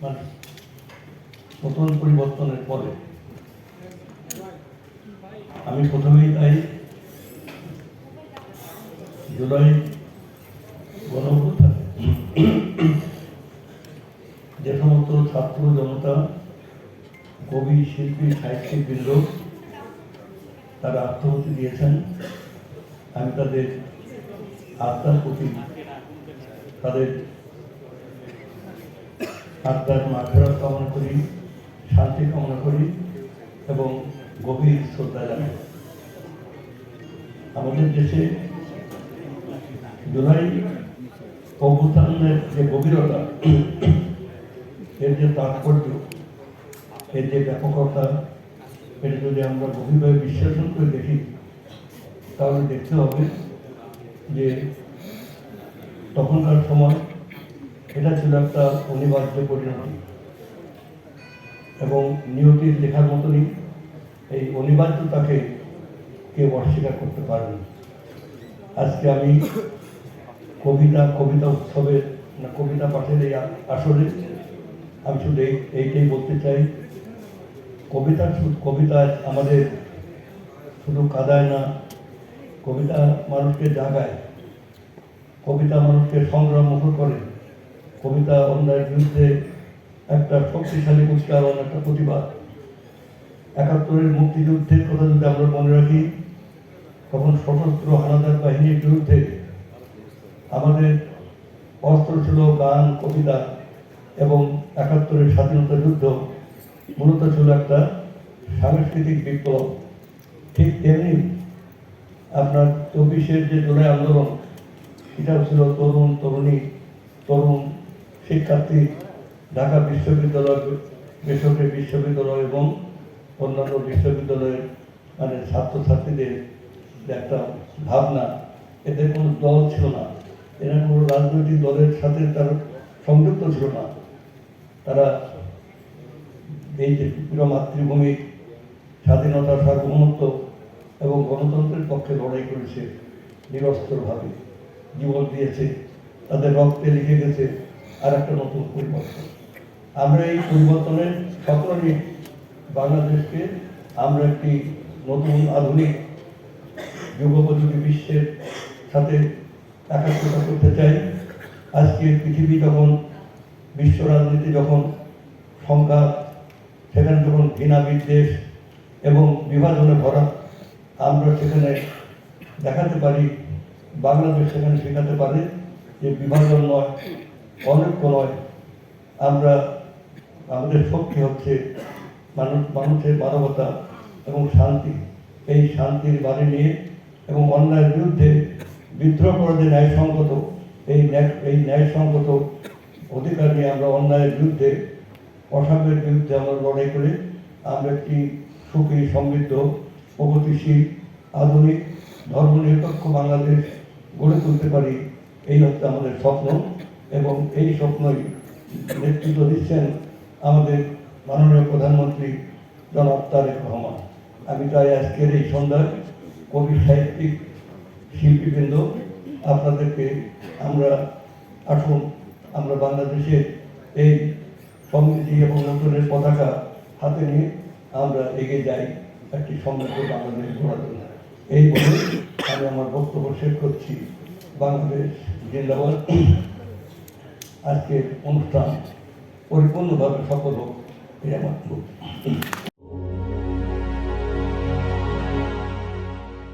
মানে নতুন পরিবর্তনের পরে আমি প্রথমেই তাই জুলাই গণঅভ্যুত্থানে যে সমস্ত ছাত্র জনতা, কবি, শিল্পী, সাহিত্যিকবৃন্দ তারা আত্মহতি দিয়েছেন, আমি তাদের আত্মার প্রতি, তাদের আত্মার মাফেরত কামনা করি, শান্তি কামনা করি এবং গভীর শ্রদ্ধা জানাই। আমাদের দেশে জুলাই অভ্যুত্থানের যে গভীরতা, এর যে তাৎপর্য, এর যে ব্যাপকতা, এটা যদি আমরা গভীরভাবে বিশ্লেষণ করে দেখি তাহলে দেখতে হবে যে তখনকার সময় এটা ছিল একটা অনিবার্য পরিণতি এবং নিয়তির লেখার মতনই এই অনিবার্যতাকে কেউ অস্বীকার করতে পারেনি। আজকে আমি কবিতা উৎসবের না কবিতা পাঠের এই আসরে আমি শুধু এইটাই বলতে চাই, কবিতা আমাদের শুধু কাঁদায় না, কবিতা মানুষকে জাগায়, কবিতা মানুষকে সংগ্রাম মুখর করে, কবিতা অন্যায়ের বিরুদ্ধে একটা শক্তিশালী উচ্চারণ, একটা প্রতিবাদ। ৭১-এর মুক্তিযুদ্ধের কথা যদি আমরা মনে রাখি, তখন সশস্ত্র হানাদার বাহিনীর বিরুদ্ধে আমাদের অস্ত্র ছিল গান, কবিতা এবং ৭১-এর স্বাধীনতা যুদ্ধ মূলত ছিল একটা সাংস্কৃতিক বিপ্লব। ঠিক তেমনি আপনার ২৪-এর যে জুলাই আন্দোলন, এটাও ছিল তরুণ তরুণী, তরুণ শিক্ষার্থী, ঢাকা বিশ্ববিদ্যালয়, বেসরকারি বিশ্ববিদ্যালয় এবং অন্যান্য বিশ্ববিদ্যালয়ের মানে ছাত্রছাত্রীদের একটা ভাবনা। এদের কোনো দল ছিল না, এরা কোনো রাজনৈতিক দলের সাথে তার সংযুক্ত ছিল না। তারা এই যে পুরো মাতৃভূমি, স্বাধীনতা, সার্বভৌমত্ব এবং গণতন্ত্রের পক্ষে লড়াই করেছে, নিরস্ত্রভাবে জীবন দিয়েছে, তাদের রক্তে লিখে গেছে আর একটা নতুন পরিবর্তন। আমরা এই পরিবর্তনের সকলেই বাংলাদেশকে আমরা একটি নতুন আধুনিক যুগোপযোগী বিশ্বের সাথে একাত্মতা করতে চাই। আজকে পৃথিবী যখন, বিশ্ব রাজনীতি যখন সংখ্যা, সেখানে যখন ঘৃণা, বিদ্বেষ এবং বিভাজনে ভরা, আমরা সেখানে দেখাতে পারি, বাংলাদেশ সেখানে শেখাতে পারে যে বিভাজন নয়, অনৈক্য নয়, আমরা আমাদের শক্তি হচ্ছে মানুষের মানবতা এবং শান্তি। এই শান্তির বাণী নিয়ে এবং অন্যায়ের বিরুদ্ধে বিদ্রোহ করা যে ন্যায়সঙ্গত, এই ন্যায়সঙ্গত অধিকার নিয়ে আমরা অন্যায়ের বিরুদ্ধে, অসাম্যের বিরুদ্ধে আমরা লড়াই করে আমরা একটি সুখী, সমৃদ্ধ, প্রগতিশীল, আধুনিক, ধর্মনিরপেক্ষ বাংলাদেশ গড়ে তুলতে পারি। এই হচ্ছে আমাদের স্বপ্ন এবং এই স্বপ্নই নেতৃত্ব দিচ্ছেন আমাদের মাননীয় প্রধানমন্ত্রী জনাব তারেক রহমান। আমি তাই আজকের এই সন্ধ্যায় কবি, সাহিত্যিক, শিল্পীবৃন্দ আপনাদেরকে আসুন আমরা বাংলাদেশের এই সমৃদ্ধি এবং নতুনের পতাকা হাতে নিয়ে আমরা এগিয়ে যাই একটি সমৃদ্ধ বাংলাদেশ গড়ার জন্য। এই বলে আমি আমার বক্তব্য শেষ করছি। বাংলাদেশ জিন্দাবাদ। আজকের অনুষ্ঠান পরিপূর্ণভাবে সফল হোক, এই আমার